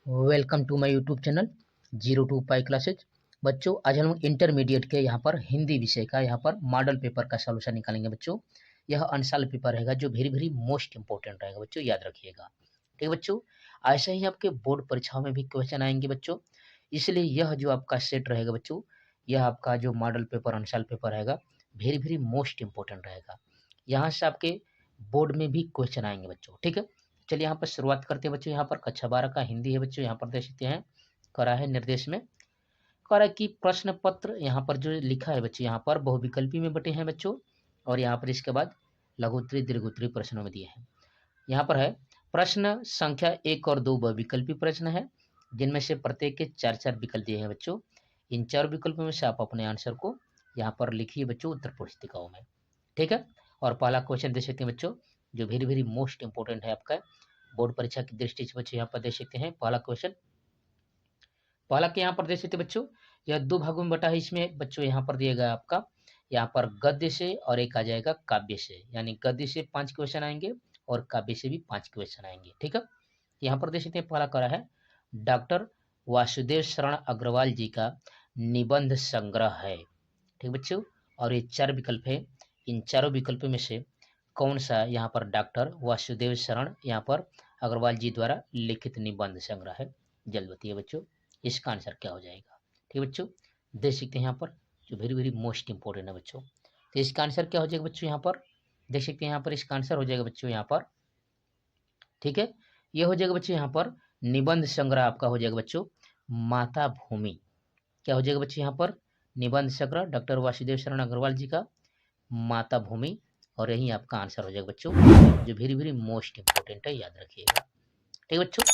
Welcome to my YouTube channel zero to pi classes. बच्चों आज हम लोग इंटरमीडिएट के यहाँ पर हिंदी विषय का यहाँ पर मॉडल पेपर का सॉल्यूशन निकालेंगे। बच्चों यह अनसाल पेपर रहेगा जो वेरी वेरी मोस्ट इंपॉर्टेंट रहेगा। बच्चों याद रखिएगा, ठीक है बच्चों। ऐसे ही आपके बोर्ड परीक्षाओं में भी क्वेश्चन आएंगे बच्चों, इसलिए यह जो आपका सेट रहेगा बच्चों, यह आपका जो मॉडल पेपर अनसाल पेपर रहेगा वेरी वेरी मोस्ट इंपॉर्टेंट रहेगा। यहाँ से आपके बोर्ड में भी क्वेश्चन आएंगे बच्चों, ठीक है। चलिए यहाँ पर शुरुआत करते हैं बच्चों। यहाँ पर कक्षा 12 का हिंदी है बच्चों। यहाँ पर देख सकते हैं करा है निर्देश में करा कि प्रश्न पत्र यहाँ पर जो लिखा है बच्चों, यहाँ पर बहुविकल्पी में बटे हैं बच्चों, और यहाँ पर इसके बाद लघुत्तरी दीर्घोत्तरी प्रश्नों में दिए हैं। यहाँ पर है प्रश्न संख्या 1 और 2 बहुविकल्पी प्रश्न है, जिनमें से प्रत्येक के 4-4 विकल्प दिए हैं बच्चों। इन 4 विकल्पों में से आप अपने आंसर को यहाँ पर लिखिए बच्चों उत्तर पुस्तिकाओं में, ठीक है। और पहला क्वेश्चन देख सकते हैं बच्चों, जो वेरी वेरी मोस्ट इंपॉर्टेंट है आपका बोर्ड परीक्षा की दृष्टि से बच्चों। यहाँ पर देख सकते हैं पहला क्वेश्चन, पहला के यहाँ पर देख सकते हैं बच्चों, यह 2 भागों में बटा है। इसमें बच्चों यहाँ पर दिएगा आपका यहाँ पर गद्य से और एक आ जाएगा काव्य से, यानी गद्य से 5 क्वेश्चन आएंगे और काव्य से भी 5 क्वेश्चन आएंगे, ठीक है। यहाँ पर देख सकते हैं पहला करा है डॉक्टर वासुदेव शरण अग्रवाल जी का निबंध संग्रह है, ठीक बच्चों। और ये 4 विकल्प है, इन चारों विकल्पों में से कौन सा यहाँ पर डॉक्टर वासुदेव शरण यहाँ पर अग्रवाल जी द्वारा लिखित निबंध संग्रह है? जल्द बताइए बच्चों, इसका आंसर क्या हो जाएगा, ठीक बच्चों। देख सकते हैं यहाँ पर जो वेरी वेरी मोस्ट इंपॉर्टेंट है बच्चों, तो इसका आंसर क्या हो जाएगा बच्चों। यहाँ पर देख सकते हैं यहाँ पर इसका आंसर हो जाएगा बच्चों यहाँ पर, ठीक है। ये हो जाएगा बच्चों यहाँ पर निबंध संग्रह आपका हो जाएगा बच्चों माता भूमि। क्या हो जाएगा बच्चों यहाँ पर निबंध संग्रह डॉक्टर वासुदेव शरण अग्रवाल जी का माता भूमि, और यही आपका आंसर हो जाएगा बच्चों, जो वेरी वेरी मोस्ट इंपॉर्टेंट है, याद रखिएगा, ठीक बच्चों।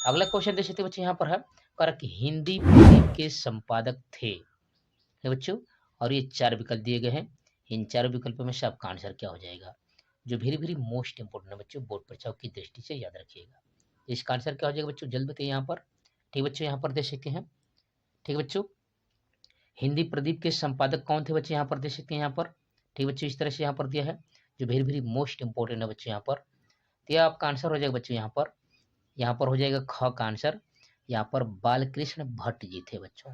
अगला क्वेश्चन देख सकते बच्चों यहाँ पर है कर हिंदी प्रदीप के संपादक थे, ठीक बच्चों। और ये 4 विकल्प दिए गए हैं, इन 4 विकल्पों में से आपका आंसर क्या हो जाएगा, जो वेरी वेरी मोस्ट इंपॉर्टेंट है बच्चों बोर्ड परीक्षाओं की दृष्टि से, याद रखिएगा। इसका आंसर क्या हो जाएगा बच्चों, जल्द बताइए यहाँ पर, ठीक बच्चों। यहाँ पर देख सकते हैं, ठीक बच्चों, हिंदी प्रदीप के संपादक कौन थे बच्चे, यहाँ पर देख सकते हैं यहाँ पर, ठीक बच्चों। इस तरह से यहाँ पर दिया है जो वेरी वेरी मोस्ट इंपॉर्टेंट है बच्चों यहाँ पर। तो यह आपका आंसर हो जाएगा बच्चों यहाँ पर हो जाएगा ख का आंसर, यहाँ पर बालकृष्ण भट्ट जी थे बच्चों।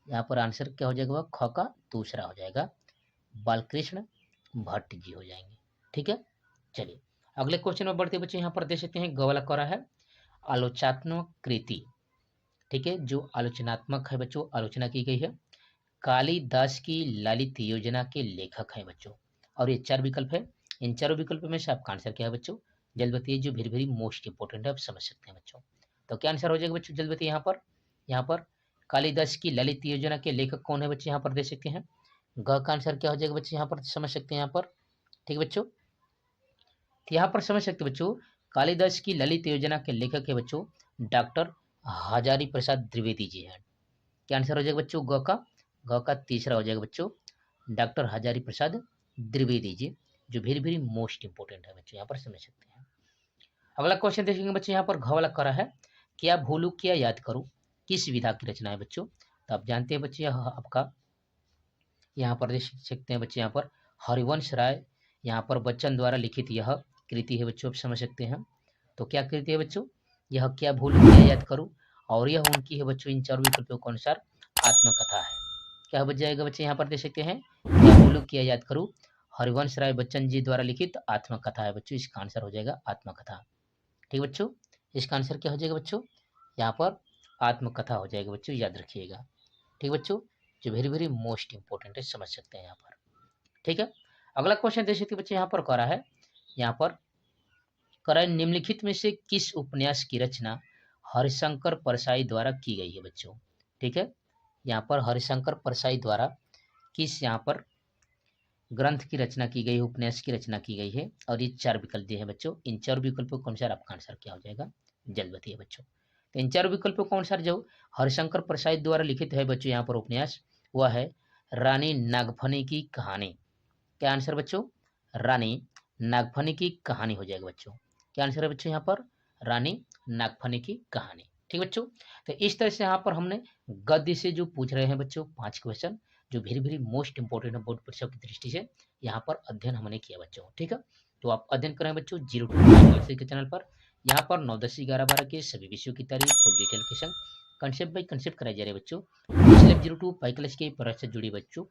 यहाँ पर आंसर क्या हो जाएगा, ख का दूसरा हो जाएगा, बालकृष्ण भट्ट जी हो जाएंगे, ठीक है। चलिए अगले क्वेश्चन में बढ़ते बच्चों। यहाँ पर देख सकते हैं गवला करा है आलोचनात्मक कृति, ठीक है, जो आलोचनात्मक है बच्चों, आलोचना की गई है। कालिदास की ललित योजना के लेखक हैं बच्चों, और ये 4 विकल्प है, इन चारों विकल्पों में से आपका आंसर क्या है बच्चों, जल्द बताइए, जो वेरी वेरी मोस्ट इंपॉर्टेंट है, आप समझ सकते हैं बच्चों। तो क्या आंसर हो जाएगा बच्चों, जल्द बताइए। यहाँ पर कालिदास की ललित योजना के लेखक कौन है बच्चे, यहाँ पर देख सकते हैं ग का आंसर क्या हो जाएगा बच्चे, यहाँ पर समझ सकते हैं यहाँ पर, ठीक बच्चों। यहाँ पर समझ सकते बच्चों कालिदास की ललित योजना के लेखक है बच्चों डॉक्टर हजारी प्रसाद द्विवेदी जी हैं। क्या आंसर हो जाएगा बच्चों, ग का तीसरा हो जाएगा बच्चों डॉक्टर हजारी प्रसाद द्विवेदी जी, जो वेरी वेरी मोस्ट इंपॉर्टेंट है बच्चों, यहाँ पर समझ सकते हैं। अगला क्वेश्चन देखेंगे बच्चों, यहाँ पर घ वाला करा है क्या भूलू क्या याद करूं किस विधा की रचना है बच्चों। तो आप जानते हैं बच्चे आपका यहाँ पर देख सकते हैं बच्चे, यहाँ पर हरिवंश राय यहाँ पर बच्चन द्वारा लिखित यह कृति है बच्चों, आप समझ सकते हैं। तो क्या कृति है बच्चों, यह क्या भूलू क्या याद करूं, और यह उनकी है बच्चों इन 4 विकल्पों के अनुसार आत्मकथा है। क्या बच जाएगा बच्चे, यहाँ पर देख सकते हैं क्या भूलू क्या याद करूं हरिवंश राय बच्चन जी द्वारा लिखित आत्मकथा है बच्चों, इसका आंसर हो जाएगा आत्मकथा, ठीक बच्चों। इसका आंसर क्या हो जाएगा बच्चों, यहाँ पर आत्मकथा हो जाएगा बच्चों, याद रखिएगा, ठीक बच्चों, जो वेरी वेरी मोस्ट इंपॉर्टेंट है, समझ सकते हैं यहाँ पर, ठीक है। अगला क्वेश्चन देख सकते बच्चे, यहाँ पर करा है यहाँ पर करा निम्नलिखित में से किस उपन्यास की रचना हरिशंकर परसाई द्वारा की गई है बच्चों, ठीक है। यहाँ पर हरिशंकर परसाई द्वारा किस यहाँ पर ग्रंथ की रचना की गई है, उपन्यास की रचना की गई है, और ये 4 विकल्प दिए हैं बच्चों। इन 4 विकल्पों के अनुसार आपका आंसर क्या हो जाएगा, जल्द बताइए बच्चों। तो इन 4 विकल्पों के अनुसार जो हरिशंकर प्रसाद द्वारा लिखित है बच्चों यहाँ पर उपन्यास, वह है रानी नागफनी की कहानी। क्या आंसर बच्चों, रानी नागफनी की कहानी हो जाएगा बच्चों। क्या आंसर है बच्चों यहाँ पर, रानी नागफनी की कहानी, ठीक बच्चों। तो इस तरह से यहाँ पर हमने गद्य से जो पूछ रहे हैं बच्चों 5 क्वेश्चन, जो वेरी वेरी मोस्ट इंपॉर्टेंट है बोर्ड परीक्षा की दृष्टि से, यहाँ पर अध्ययन हमने किया बच्चों, ठीक है। तो आप अध्ययन करें बच्चों जीरो टू के चैनल पर, यहाँ पर 9, 10, 11, 12 के सभी विषयों की तैयारी फुल डिटेल के संग कंसेप्ट बाई कंसेप्ट कराई जा रही है बच्चों। स्लैब 02 पाई क्लास के पढ़ाई से जुड़ी बच्चों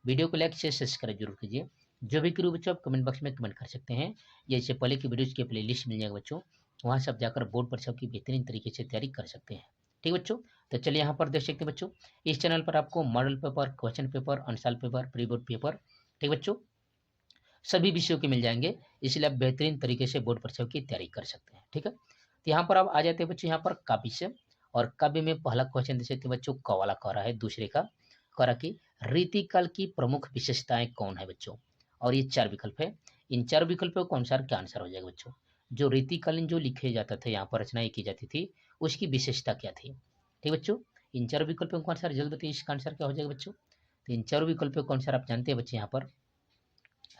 वीडियो को लाइक शेयर सब्सक्राइब जरूर कीजिए। जो भी करूँ बच्चों आप कमेंट बॉक्स में कमेंट कर सकते हैं, या इससे पहले की वीडियोज के प्ले लिस्ट मिल जाएगा बच्चों, वहाँ से आप जाकर बोर्ड परीक्षा की बेहतरीन तरीके से तैयारी कर सकते हैं। ठीक बच्चों, तो चलिए यहाँ पर देख सकते हैं बच्चों, इस चैनल पर आपको मॉडल पेपर, क्वेश्चन पेपर, अंशाल पेपर, प्री बोर्ड पेपर, ठीक बच्चों, सभी विषयों के मिल जाएंगे, इसलिए आप बेहतरीन तरीके से बोर्ड परीक्षा की तैयारी कर सकते हैं। ठीक है, तो यहाँ पर आप आ जाते हैं बच्चों यहाँ पर काव्य से, और काव्य में पहला क्वेश्चन देख सकते हैं बच्चों, क वाला कह रहा है, दूसरे का कह रहा कि रीतिकाल की प्रमुख विशेषताएं कौन है बच्चों, और ये 4 विकल्प है। इन 4 विकल्पों को अनुसार क्या आंसर हो जाएगा बच्चों। जो रीतिकालीन जो लिखे जाता था, यहाँ पर रचनाएं की जाती थी, उसकी विशेषता क्या थी। ठीक बच्चों, इन 4 विकल्पों को अनुसार जल्द बताइए इसका आंसर क्या हो जाएगा बच्चों। तो इन 4 विकल्पों को अनुसार आप जानते हैं बच्चे, यहाँ पर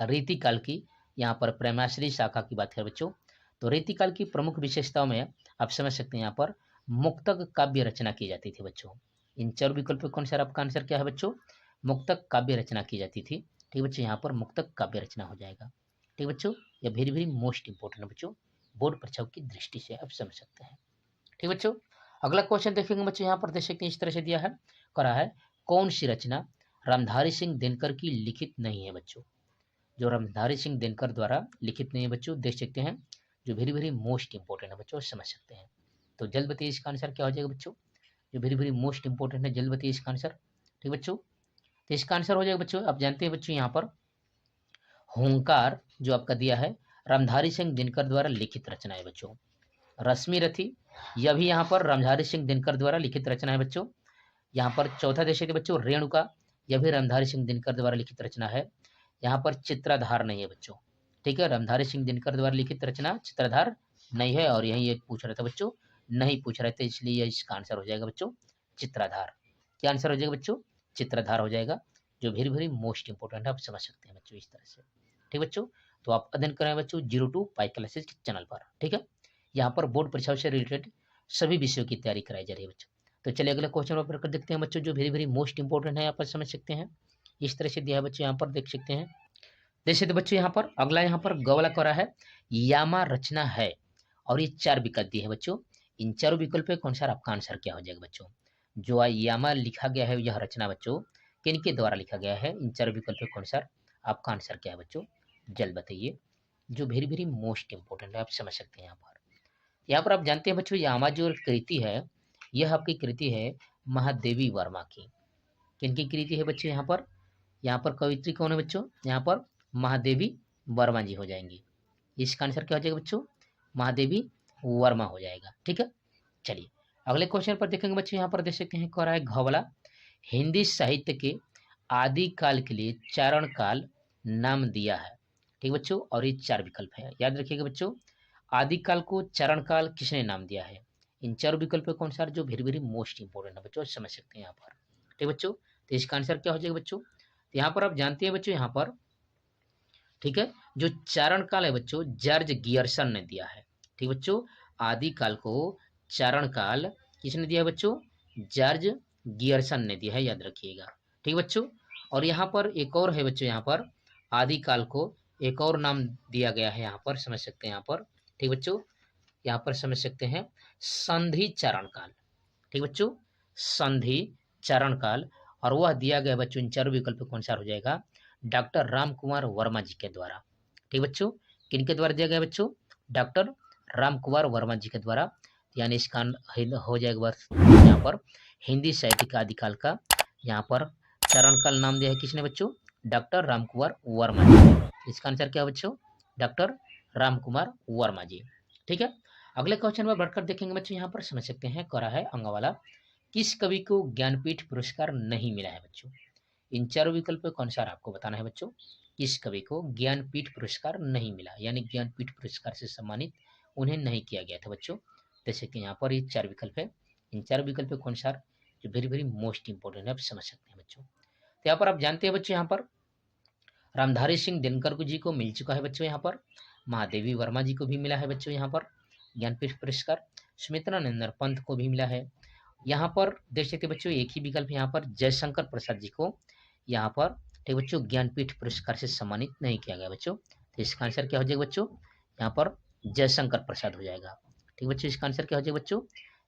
रीतिकाल की, यहाँ पर प्रेमाश्री शाखा की बात करें बच्चों, तो रीतिकाल की प्रमुख विशेषताओं में आप समझ सकते हैं, यहाँ पर मुक्तक काव्य रचना की जाती थी बच्चों। इन 4 विकल्पों के अनुसार आपका आंसर क्या है बच्चों, मुक्तक काव्य रचना की जाती थी। ठीक बच्चों, यहाँ पर मुक्तक काव्य रचना हो जाएगा। ठीक बच्चों, यह वेरी वेरी मोस्ट इंपोर्टेंट है बच्चों, बोर्ड परीक्षाओं की दृष्टि से आप समझ सकते हैं। ठीक बच्चों, अगला क्वेश्चन देखेंगे बच्चों, यहाँ पर देख सकते हैं इस तरह से दिया है, करा है कौन सी रचना रामधारी सिंह दिनकर की लिखित नहीं है बच्चों। जो रामधारी सिंह दिनकर द्वारा लिखित नहीं है बच्चों, देख सकते हैं, जो वेरी वेरी मोस्ट इंपोर्टेंट है बच्चों, समझ सकते हैं। तो जल्द बताइए इसका आंसर क्या हो जाएगा बच्चों, जो वेरी वेरी मोस्ट इंपोर्टेंट है, जल्द बताइए इसका आंसर। ठीक बच्चों, तो इसका आंसर हो जाएगा बच्चों, आप जानते हैं बच्चों, यहाँ पर हुंकार जो आपका दिया है, रामधारी सिंह दिनकर द्वारा लिखित रचना है बच्चों। रश्मि रथी, यह भी यहाँ पर रामधारी सिंह दिनकर द्वारा लिखित रचना है बच्चों। यहाँ पर चौथा देश है बच्चों रेणुका, यह भी रामधारी सिंह दिनकर द्वारा लिखित रचना है। यहाँ पर चित्राधार नहीं है बच्चों। ठीक है, रामधारी सिंह दिनकर द्वारा लिखित रचना चित्राधार नहीं है, और यही एक पूछ रहा था बच्चों, नहीं पूछ रहे थे, इसलिए इसका आंसर हो जाएगा बच्चों चित्राधार। क्या आंसर हो जाएगा बच्चों, चित्राधार हो जाएगा, जो वेरी वेरी मोस्ट इंपोर्टेंट है, आप समझ सकते हैं बच्चों इस तरह से। ठीक बच्चों, तो आप अध्ययन करें बच्चों 02 पाई क्लासेज चैनल पर। ठीक है, यहाँ पर बोर्ड परीक्षाओं से रिलेटेड सभी विषयों की तैयारी कराई जा रही है बच्चों। तो चलिए अगला क्वेश्चन पेपर कर देखते हैं बच्चों, जो वेरी वेरी मोस्ट इंपोर्टेंट है, आप समझ सकते हैं, इस तरह से दिया है बच्चों, यहाँ पर देख सकते हैं। जैसे तो बच्चों यहाँ पर अगला, यहाँ पर ग वाला करा है यामा रचना है, और ये 4 विकल्प दिए हैं बच्चों। इन 4 विकल्पों के अनुसार आपका आंसर क्या हो जाएगा बच्चों। जो यामा लिखा गया है, यह रचना बच्चों किनके द्वारा लिखा गया है, इन 4 विकल्पों के अनुसार आपका आंसर क्या है बच्चों, जल्द बताइए, जो वेरी वेरी मोस्ट इंपोर्टेंट है, आप समझ सकते हैं। यहाँ पर आप जानते हैं बच्चों, यामा जो कृति है, यह आपकी कृति है महादेवी वर्मा की। किनकी कृति है बच्चों, यहाँ पर कवित्री कौन है बच्चों, यहाँ पर महादेवी वर्मा जी हो जाएंगी। इसका आंसर क्या हो जाएगा बच्चों, महादेवी वर्मा हो जाएगा। ठीक है, चलिए अगले क्वेश्चन पर देखेंगे बच्चों, यहाँ पर देख सकते हैं, कह रहा है घ वाला, हिंदी साहित्य के आदि काल के लिए चारण काल नाम दिया है। ठीक बच्चों, और ये 4 विकल्प है, याद रखिएगा बच्चों, आदिकाल को चारण काल किसने नाम दिया है। इन 4 विकल्पों के अनुसार, जो वेरी वेरी मोस्ट इंपोर्टेंट है बच्चों, समझ सकते हैं यहाँ पर। ठीक बच्चों, तो इसका आंसर क्या हो जाएगा बच्चों, तो यहाँ पर आप जानते हैं बच्चों, यहाँ पर ठीक है, जो चारण काल है बच्चों, जॉर्ज गियर्सन ने दिया है। ठीक बच्चों, आदिकाल को चारण काल किसने दिया है बच्चों, जॉर्ज गियर्सन ने दिया है, याद रखिएगा। ठीक बच्चों, और यहाँ पर एक और है बच्चों, यहाँ पर आदिकाल को एक और नाम दिया गया है, यहाँ पर समझ सकते हैं, यहाँ पर ठीक बच्चों, यहाँ पर समझ सकते हैं संधि चारण काल। ठीक बच्चों, संधि चारण काल, और वह दिया गया बच्चों इन 4 विकल्पों के अनुसार हो जाएगा डॉक्टर राम कुमार वर्मा जी के द्वारा। ठीक बच्चों, किनके द्वारा दिया गया बच्चों, डॉक्टर राम कुमार वर्मा जी के द्वारा, यानी इसका हो जाएगा वर्ष यहाँ पर हिंदी साहित्य का आदिकाल का, यहाँ पर चारण काल नाम दिया है किसने बच्चों, डॉक्टर राम कुमार वर्मा जी। इसका आंसर क्या है बच्चों, डॉक्टर राम कुमार वर्मा जी। ठीक है, अगले क्वेश्चन में बढ़कर देखेंगे बच्चों, यहाँ पर समझ सकते हैं, करा है अंग वाला, किस कवि को ज्ञानपीठ पुरस्कार नहीं मिला है बच्चों। इन 4 विकल्पों के अनुसार आपको बताना है बच्चों, किस कवि को ज्ञानपीठ पुरस्कार नहीं मिला, यानी ज्ञानपीठ पुरस्कार से सम्मानित उन्हें नहीं किया गया था बच्चों। जैसे कि यहाँ पर ये 4 विकल्प है, इन 4 विकल्पों के अनुसार, जो वेरी वेरी मोस्ट इंपोर्टेंट है, आप समझ सकते हैं बच्चों। तो यहाँ पर आप जानते हैं बच्चों, यहाँ पर रामधारी सिंह दिनकर जी को मिल चुका है बच्चों, यहाँ पर महादेवी वर्मा जी को भी मिला है बच्चों, यहाँ पर ज्ञानपीठ पुरस्कार, सुमित्रा नंदन पंत को भी मिला है। यहाँ पर देख सकते बच्चों, एक ही विकल्प यहाँ पर जयशंकर प्रसाद जी को यहाँ पर ठीक बच्चों ज्ञानपीठ पुरस्कार से सम्मानित नहीं किया गया बच्चों। तो इसका आंसर क्या हो जाएगा बच्चों, यहाँ पर जयशंकर प्रसाद हो जाएगा। ठीक बच्चों, इसका आंसर क्या हो जाएगा बच्चों?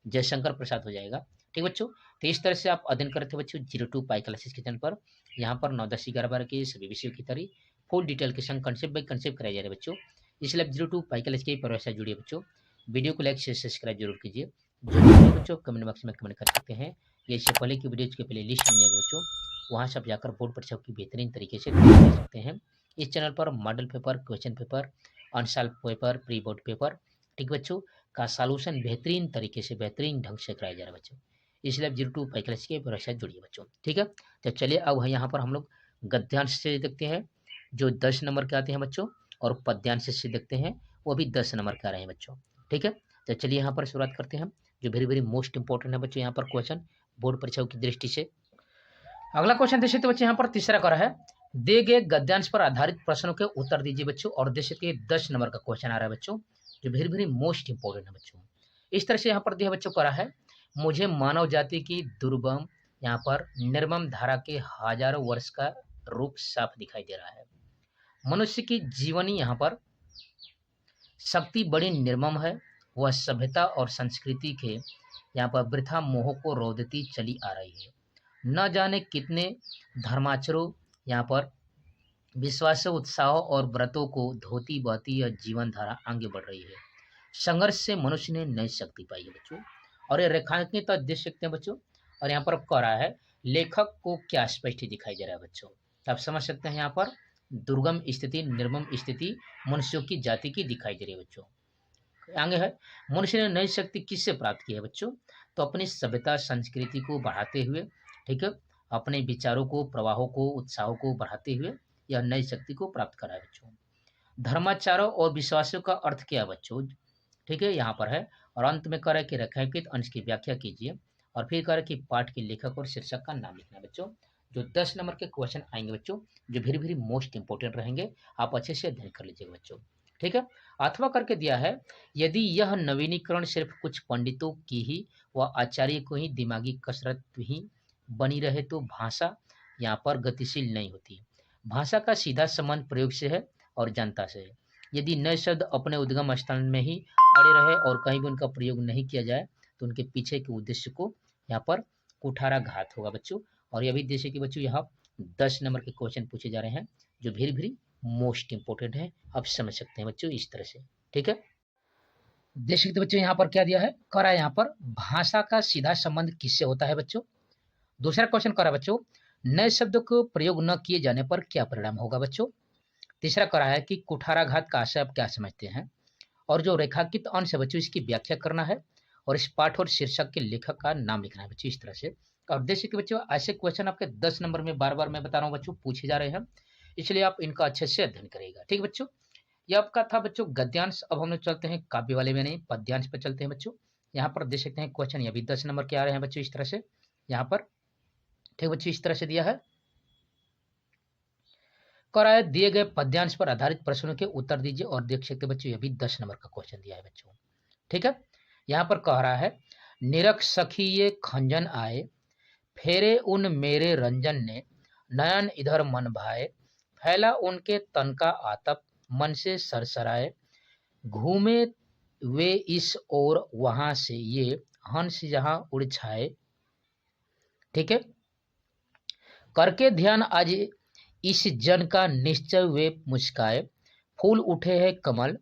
जयशंकर प्रसाद हो जाएगा। ठीक बच्चों, तो इस तरह से आप अध्ययन करते हैं बच्चों 02 पाई क्लासेस के चैनल पर। यहाँ पर 9, 10, 11, 12 के सभी विषयों की तैयारी फुल डिटेल के संग कंसेप्ट बाई कंसेप्ट कराया जा रहा है बच्चों। इसलिए आप 02 पाई क्लास के परिवार से जुड़िए बच्चों। वीडियो को लाइक शेयर सब्सक्राइब जरूर कीजिए। जो भी बच्चों कमेंट बॉक्स में कमेंट कर सकते हैं, या इससे पहले की वीडियोज के प्ले लिस्ट मिल जाएगा बच्चों, वहाँ से आप जाकर बोर्ड परीक्षा की बेहतरीन तरीके से तैयारी कर सकते हैं। इस चैनल पर model paper, question paper, unsolved paper, pre board paper, ठीक बच्चों, का सॉल्यूशन बेहतरीन तरीके से बेहतरीन ढंग से कराया जा रहा है बच्चों। इसलिए आप 02 पाई क्लास के भरोसे जुड़िए बच्चों। ठीक है, तो चलिए अब यहाँ पर हम लोग गद्यांश से देखते हैं जो 10 नंबर के आते हैं बच्चों, और पद्यांश से देखते हैं वो भी 10 नंबर के आ रहे हैं बच्चों। ठीक है, तो चलिए यहाँ पर शुरुआत करते हैं जो वेरी वेरी मोस्ट इंपॉर्टेंट है बच्चों यहाँ पर क्वेश्चन बोर्ड परीक्षाओं की दृष्टि से। अगला क्वेश्चन देखिए तो बच्चे यहाँ पर तीसरा कर है, दिए गए गद्यांश पर आधारित प्रश्नों के उत्तर दीजिए बच्चों, और देखिए कि 10 नंबर का क्वेश्चन आ रहा है बच्चों जो वेरी वेरी मोस्ट इंपॉर्टेंट है बच्चों। इस तरह से यहाँ पर दिया बच्चों करा है, मुझे मानव जाति की दुर्गम यहाँ पर निर्मम धारा के हजारों वर्ष का रूप साफ दिखाई दे रहा है। मनुष्य की जीवनी यहाँ पर शक्ति बड़ी निर्मम है, वह सभ्यता और संस्कृति के यहाँ पर वृथा मोह को रोदती चली आ रही है। न जाने कितने धर्माचरों यहाँ पर विश्वास, उत्साह और व्रतों को धोती बहती यह जीवन धारा आगे बढ़ रही है। संघर्ष से मनुष्य ने नई शक्ति पाई है बच्चों, और ये रेखांकित तो देख सकते हैं बच्चों, और यहाँ पर कह रहा है लेखक को क्या स्पष्ट दिखाई दे रहा है बच्चों, तो आप समझ सकते हैं यहाँ पर दुर्गम स्थिति, निर्मम स्थिति मनुष्यों की जाति की दिखाई दे रही है बच्चों। आगे है, मनुष्य ने नई शक्ति किससे प्राप्त की है बच्चों, तो अपनी सभ्यता संस्कृति को बढ़ाते हुए, ठीक है, अपने विचारों को, प्रवाहों को, उत्साहों को बढ़ाते हुए यह नई शक्ति को प्राप्त करा है बच्चों। धर्माचारों और विश्वासों का अर्थ क्या है बच्चों, ठीक है, यहाँ पर है, और अंत में कर कि रेखांकित अंश की व्याख्या कीजिए, और फिर कर कि पाठ के लेखक और शीर्षक का नाम लिखना बच्चों। जो 10 नंबर के क्वेश्चन आएंगे बच्चों जो वेरी वेरी मोस्ट इंपॉर्टेंट रहेंगे, आप अच्छे से अध्ययन कर लीजिएगा बच्चों। ठीक है, अथवा करके दिया है, यदि यह नवीनीकरण सिर्फ कुछ पंडितों की ही व आचार्य को ही दिमागी कसरत ही बनी रहे तो भाषा यहाँ पर गतिशील नहीं होती। भाषा का सीधा संबंध प्रयोग से है और जनता से है। यदि नए शब्द अपने उद्गम स्थान में ही अड़े रहे और कहीं भी उनका प्रयोग नहीं किया जाए तो उनके पीछे के उद्देश्य को यहाँ पर कुठाराघात होगा बच्चों। और यह भी देखिए कि बच्चों यहाँ 10 नंबर के क्वेश्चन पूछे जा रहे हैं जो वेरी वेरी मोस्ट इंपोर्टेंट है, आप समझ सकते हैं बच्चों इस तरह से। ठीक है, देख सकते बच्चों यहाँ पर क्या दिया है, करा यहाँ पर भाषा का सीधा संबंध किससे होता है बच्चों। दूसरा क्वेश्चन करा बच्चों, नए शब्द को प्रयोग न किए जाने पर क्या परिणाम होगा बच्चों। तीसरा करा है कि कुठाराघात का आशय आप क्या समझते हैं, और जो रेखांकित अंश है बच्चों इसकी व्याख्या करना है, और इस पाठ और शीर्षक के लेखक का नाम लिखना है बच्चों इस तरह से। और देखिए कि बच्चों ऐसे क्वेश्चन आपके 10 नंबर में बार बार मैं बता रहा हूँ बच्चों पूछे जा रहे हैं, इसलिए आप इनका अच्छे से अध्ययन करिएगा। ठीक बच्चों, ये आपका था बच्चों गद्यांश। अब हम लोग चलते हैं काव्य वाले में नहीं, पद्यांश पर चलते हैं बच्चों। यहाँ पर देख सकते हैं क्वेश्चन ये भी 10 नंबर के आ रहे हैं बच्चों इस तरह से यहाँ पर। ठीक बच्चों, इस तरह से दिया है, कराए दिए गए पद्यांश पर आधारित प्रश्नों के उत्तर दीजिए, और देख सकते बच्चों ये भी 10 नंबर का क्वेश्चन दिया है बच्चों। ठीक है, यहाँ पर कह रहा है, निरख सखी ये खंजन आए, फेरे उन मेरे रंजन ने, नयन इधर मन भाए, फैला उनके तन का आतप, मन से सरसराए, घूमे वे इस ओर वहां से ये, हंस जहां उड़ छाए। ठीक है, करके ध्यान आज इस जन का निश्चय वे मुस्काए, फूल उठे हैं कमल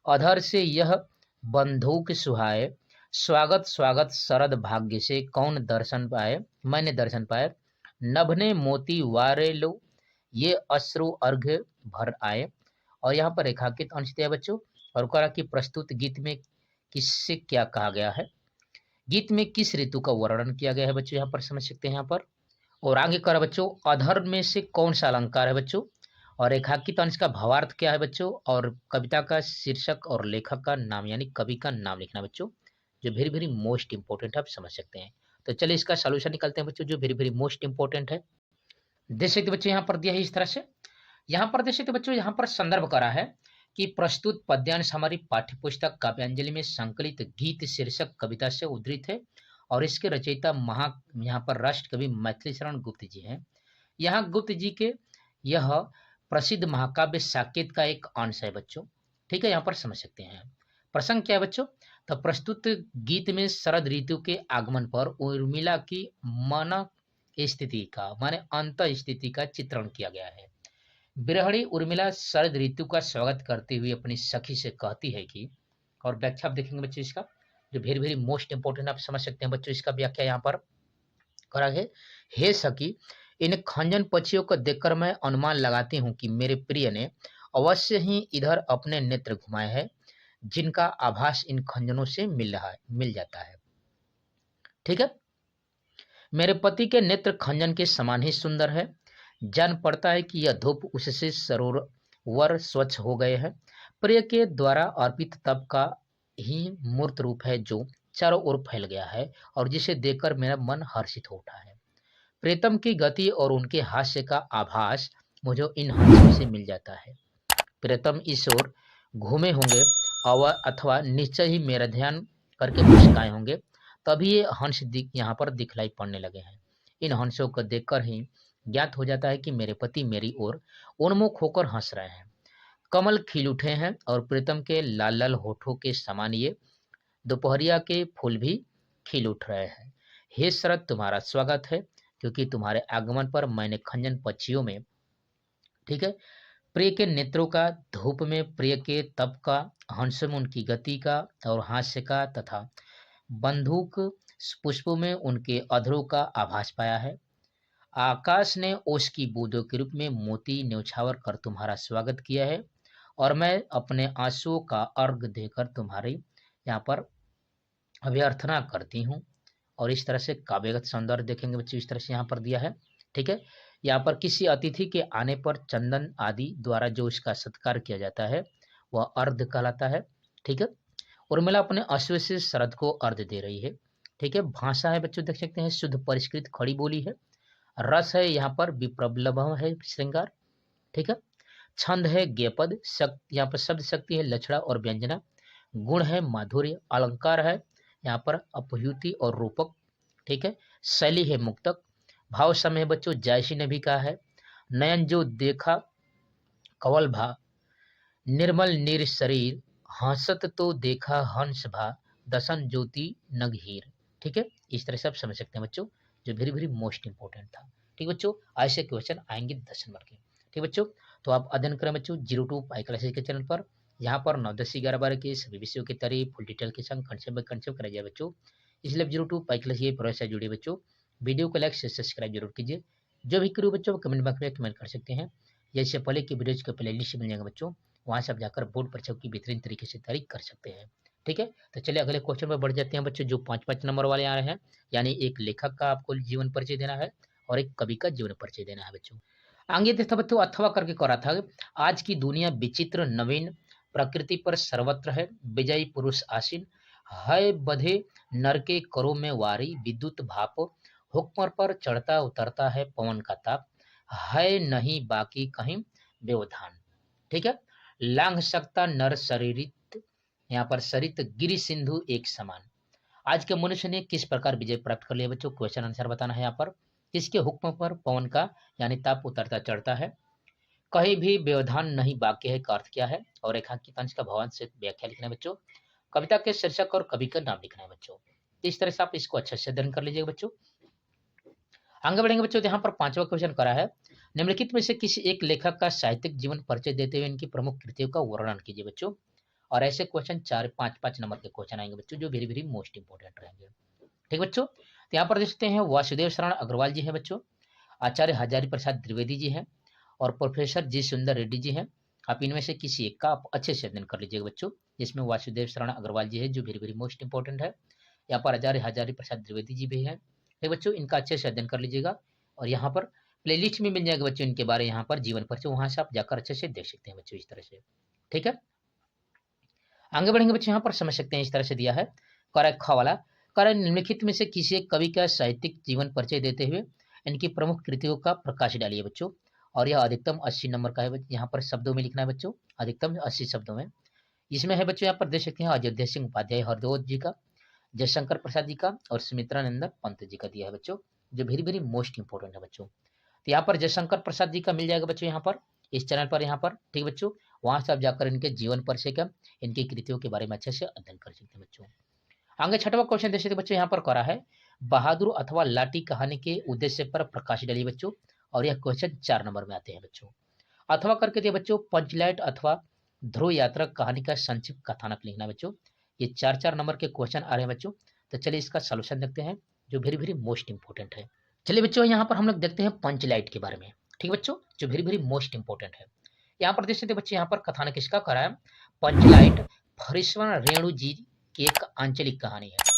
अधर से यह बंधुक सुहाए, स्वागत स्वागत शरद भाग्य से कौन दर्शन पाए, मैंने दर्शन पाए, नभने मोती वारे लो ये अश्रु अर्घ्य भर आए। और यहाँ पर रेखांकित अंश दिया बच्चों, और कहा कि प्रस्तुत गीत में किससे क्या कहा गया है, गीत में किस ऋतु का वर्णन किया गया है बच्चों, यहाँ पर समझ सकते हैं यहाँ पर। और आगे करा बच्चों, अधर में से कौन सा अलंकार है बच्चों, और रेखांकित अंश का भावार्थ क्या है बच्चों, और कविता का शीर्षक और लेखक का नाम यानी कवि का नाम लिखना बच्चों, जो वेरी वेरी मोस्ट इंपोर्टेंट आप समझ सकते हैं। तो चलिए इसका सॉल्यूशन निकलते हैं बच्चों जो वेरी वेरी मोस्ट इंपोर्टेंट है। देख सकते बच्चों यहाँ पर दिया है इस तरह से, यहाँ पर देख सकते बच्चों, यहाँ पर संदर्भ करा है कि प्रस्तुत पद्यांश हमारी पाठ्यपुस्तक काव्यांजलि में संकलित गीत शीर्षक कविता से उद्धृत है, और इसके रचयिता यहाँ पर राष्ट्र कवि मैथिली शरण गुप्त जी हैं। यहाँ गुप्त जी के यह प्रसिद्ध महाकाव्य साकेत का एक अंश है बच्चों। ठीक है, यहाँ पर समझ सकते हैं। प्रसंग क्या है बच्चों, तो प्रस्तुत गीत में शरद ऋतु के आगमन पर उर्मिला की मन स्थिति का माने अंत स्थिति का चित्रण किया गया है। गृहिणी उर्मिला शरद ऋतु का स्वागत करते हुए अपनी सखी से कहती है कि, और व्याख्या आप देखेंगे बच्चों इसका, जो वेरी वेरी मोस्ट इंपोर्टेंट आप समझ सकते हैं बच्चों, इसका व्याख्या यहाँ पर करा है। हे सखी, इन खंजन पक्षियों को देखकर मैं अनुमान लगाती हूँ कि मेरे प्रिय ने अवश्य ही इधर अपने नेत्र घुमाए हैं, जिनका आभास इन खंजनों से मिल जाता है। ठीक है, मेरे पति के नेत्र खंजन के समान ही सुंदर है। जान पड़ता है कि यह धूप उससे सरोवर स्वच्छ हो गए हैं। प्रिय के द्वारा अर्पित तप का ही मूर्त रूप है जो चारों ओर फैल गया है और जिसे देखकर मेरा मन हर्षित हो उठा है। प्रीतम की गति और उनके हास्य का आभास मुझे इन हंसों से मिल जाता है। प्रीतम इस ओर घूमे होंगे अथवा निश्चय ही मेरा ध्यान करके मुस्काए होंगे, तभी ये हंस यहाँ पर दिखलाई पड़ने लगे हैं। इन हंसों को देखकर ही ज्ञात हो जाता है कि मेरे पति मेरी ओर उन्मुख होकर हंस रहे हैं। कमल खिल उठे हैं और प्रीतम के लाल लाल होठों के समान ये दोपहरिया के फूल भी खिल उठ रहे हैं। हे शरद, तुम्हारा स्वागत है, क्योंकि तुम्हारे आगमन पर मैंने खंजन पक्षियों में, ठीक है, प्रिय के नेत्रों का, धूप में प्रिय के तप का, हंस में उनकी गति का और हास्य का तथा बंदूक पुष्पों में उनके अधरों का आभास पाया है। आकाश ने ओस की बूंदों के रूप में मोती न्यौछावर कर तुम्हारा स्वागत किया है और मैं अपने आंसुओं का अर्घ देकर तुम्हारी यहाँ पर अभ्यर्थना करती हूँ। और इस तरह से काव्यगत सौंदर्य देखेंगे बच्चों, इस तरह से यहाँ पर दिया है। ठीक है, यहाँ पर किसी अतिथि के आने पर चंदन आदि द्वारा जो इसका सत्कार किया जाता है वह अर्ध कहलाता है। ठीक है, उर्मिला अपने अश्व से शरद को अर्ध दे रही है। ठीक है, भाषा है बच्चों देख सकते हैं शुद्ध परिष्कृत खड़ी बोली है। रस है यहाँ पर विप्रलभम है श्रृंगार। ठीक है, छंद है गेयपद, यहाँ पर शब्द शक्ति है लक्षणा और व्यंजना, गुण है माधुर्य, अलंकार है यहाँ पर अपह्युति और रूपक। ठीक है, शैली है मुक्तक, भाव समय बच्चों जायसी ने भी कहा है। नयन जो देखा कवल भा, निर्मल नीर शरीर, हंसत तो देखा हंस भा, दसन ज्योति नगहीर। ठीक है, इस तरह से आप समझ सकते हैं बच्चों, जो वेरी वेरी मोस्ट इंपोर्टेंट था। ठीक बच्चों, ऐसे क्वेश्चन आएंगे 10 नंबर के। ठीक बच्चों, तो आप अध्ययन करें बच्चों 02 पाई क्लासेस के चैनल पर। यहाँ पर 9, 10, 11, 12 के सभी विषयों की तैयारी फुल डिटेल के संग कंसेप्ट बाय कंसेप्ट कराई जाए बच्चों। इसलिए 02 पाई क्लास ये प्रोसेस से जुड़े बच्चों, वीडियो को लाइक से सब्सक्राइब जरूर कीजिए। जो भी करो बच्चों कमेंट बॉक्स में कमेंट कर सकते हैं, या इससे पहले की वीडियोज का प्ले लिस्ट मिल जाएगा बच्चों, वहाँ से आप जाकर बोर्ड परीक्षा की बेहतरीन तरीके से तैयारी कर सकते हैं। ठीक है, तो चलिए अगले क्वेश्चन पर बढ़ जाते हैं बच्चों, जो 5-5 नंबर वाले आ रहे हैं। यानी एक लेखक का आपको जीवन परिचय देना है और एक कवि का जीवन परिचय देना है बच्चों। आगे देखा बच्चों, अथवा करके करा था, आज की दुनिया विचित्र नवीन, प्रकृति पर सर्वत्र है विजयी पुरुष आसीन, है बधे नर के करो में वारी, विद्युत भाप हुक्म पर चढ़ता उतरता है पवन का ताप, है नहीं बाकी कहीं व्यवधान। ठीक है, लांघ सकता नर शरीरित, यहाँ पर सरित गिरि सिंधु एक समान। आज के मनुष्य ने किस प्रकार विजय प्राप्त कर लिया बच्चों, क्वेश्चन आंसर बताना है यहाँ पर। किसके हुक्म पर पवन का यानी ताप उतरता चढ़ता है, कहीं भी व्यवधान नहीं बाकी है का अर्थ क्या है, और रेखांकित अंश का भावांश से व्याख्या लिखना है बच्चों। कविता के शीर्षक और कवि का नाम लिखना है बच्चों। इस तरह से आप इसको अच्छे से अध्ययन कर लीजिएगा बच्चों। आगे बढ़ेंगे बच्चों, यहाँ पर 5वां क्वेश्चन करा है, निम्नलिखित में से किसी एक लेखक का साहित्यिक जीवन परिचय देते हुए इनकी प्रमुख कृतियों का वर्णन कीजिए बच्चों। और ऐसे क्वेश्चन 4-5 नंबर के क्वेश्चन आएंगे बच्चों, जो वेरी वेरी मोस्ट इंपोर्टेंट रहेंगे। ठीक बच्चों, तो यहाँ पर देख सकते हैं वासुदेव शरण अग्रवाल जी हैं बच्चों, आचार्य हजारी प्रसाद द्विवेदी जी हैं और प्रोफेसर जी सुंदर रेड्डी जी हैं। आप इनमें से किसी एक का आप अच्छे से अध्ययन कर लीजिएगा बच्चों, जिसमें वासुदेव शरण अग्रवाल जी है जो वेरी वेरी मोस्ट इंपोर्टेंट है। यहाँ पर आचार्य हजारी प्रसाद द्विवेदी जी भी हैं। ठीक बच्चों, इनका अच्छे से अध्ययन कर लीजिएगा और यहाँ पर प्लेलिस्ट में मिल जाएगा बच्चों इनके बारे, यहाँ पर जीवन परिचय, वहां से आप जाकर अच्छे से देख सकते हैं बच्चों इस तरह से। ठीक है, आगे बढ़ेंगे बच्चों, यहाँ पर समझ सकते हैं इस तरह से दिया है, करेक्ट वाला कारण निम्नलिखित में से किसी एक कवि का साहित्यिक जीवन परिचय देते हुए इनकी प्रमुख कृतियों का प्रकाश डालिए बच्चों। और यह अधिकतम 80 नंबर का है, यहाँ पर शब्दों में लिखना है बच्चों, अधिकतम 80 शब्दों में। इसमें है बच्चों, यहाँ पर देख सकते हैं अयोध्या सिंह उपाध्याय हरदोत जी का, जयशंकर प्रसाद जी का और सुमित्रानंदन पंत जी का दिया है बच्चों, जो वेरी वेरी मोस्ट इंपोर्टेंट है बच्चों। तो यहाँ पर जयशंकर प्रसाद जी का मिल जाएगा बच्चों यहाँ पर इस चैनल पर यहाँ पर। ठीक बच्चों, वहां से आप जाकर इनके जीवन परिचय का, इनकी कृतियों के बारे में अच्छे से अध्ययन कर सकते हैं बच्चों। आगे छठवां क्वेश्चन देख सकते बच्चों, यहाँ पर करा है बहादुर अथवा लाठी कहानी के उद्देश्य पर प्रकाश डालिए बच्चों, और यह क्वेश्चन 4 नंबर में आते हैं बच्चों। अथवा करके दिए बच्चों पंचलाइट अथवा ध्रुव यात्रा कहानी का संक्षिप्त कथानक लिखना बच्चों। ये 4 नंबर के क्वेश्चन आ रहे हैं बच्चों। तो चलिए इसका सोल्यूशन देखते हैं जो वेरी वेरी मोस्ट इंपोर्टेंट है। चलिए बच्चों यहाँ पर हम लोग देखते हैं पंचलाइट के बारे में, ठीक बच्चों, जो वेरी वेरी मोस्ट इंपोर्टेंट है। यहाँ पर देख सकते बच्चे, यहाँ पर कथानक किसका करा है, पंचलाइट फरीश्वर रेणु जी की एक आंचलिक कहानी है।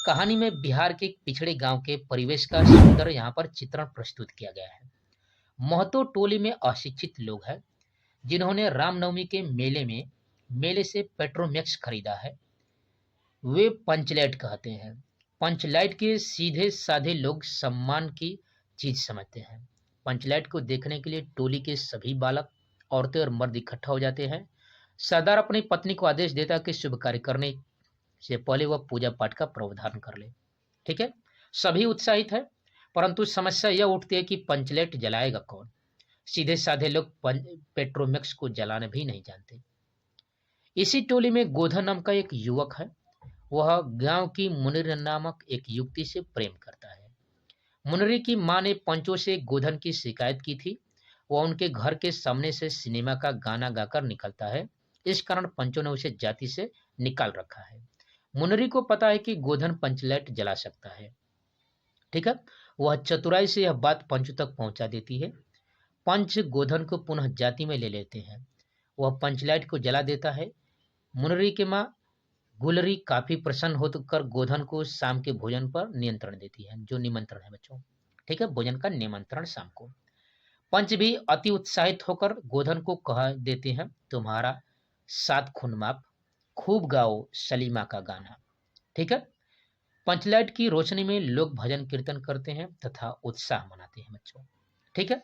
कहानी में बिहार के पिछड़े गांव के परिवेश का सुंदर यहाँ पर चित्रण प्रस्तुत किया गया है। महतो टोली में अशिक्षित लोग हैं जिन्होंने रामनवमी के मेले से पेट्रोमैक्स खरीदा है, वे पंचलाइट कहते हैं। पंचलाइट के सीधे साधे लोग सम्मान की चीज समझते हैं। पंचलाइट को देखने के लिए टोली के सभी बालक, औरतें और मर्द इकट्ठा हो जाते हैं। सरदार अपनी पत्नी को आदेश देता कि शुभ कार्य करने से पहले वह पूजा पाठ का प्रावधान कर ले। ठीक है, सभी उत्साहित है, परंतु समस्या यह उठती है कि पंचलाइट जलाएगा कौन। सीधे साधे लोग पेट्रोमैक्स को जलाना भी नहीं जानते। इसी टोली में गोधन नाम का एक युवक है। वह गांव की मुनिर नामक एक युवती से प्रेम करता है। मुनरी की मां ने पंचों से गोधन की शिकायत की थी। वह उनके घर के सामने से सिनेमा का गाना गाकर निकलता है। इस कारण पंचों ने उसे जाति से निकाल रखा है। मुनरी को पता है कि गोधन पंचलाइट जला सकता है। ठीक है, वह चतुराई से यह बात पंचों तक पहुंचा देती है। पंच गोधन को पुनः जाति में ले लेते हैं। वह पंचलाइट को जला देता है। मुनरी की मां गुलरी काफी प्रसन्न होकर गोधन को शाम के भोजन पर नियंत्रण देती है, जो निमंत्रण है बच्चों। ठीक है, भोजन का निमंत्रण शाम को। पंच भी अति उत्साहित होकर गोधन को कह देते हैं, तुम्हारा 7 खून माफ, खूब गाओ सलीमा का गाना। ठीक है, पंचलाइट की रोशनी में लोग भजन कीर्तन करते हैं तथा उत्साह मनाते हैं बच्चों। ठीक है,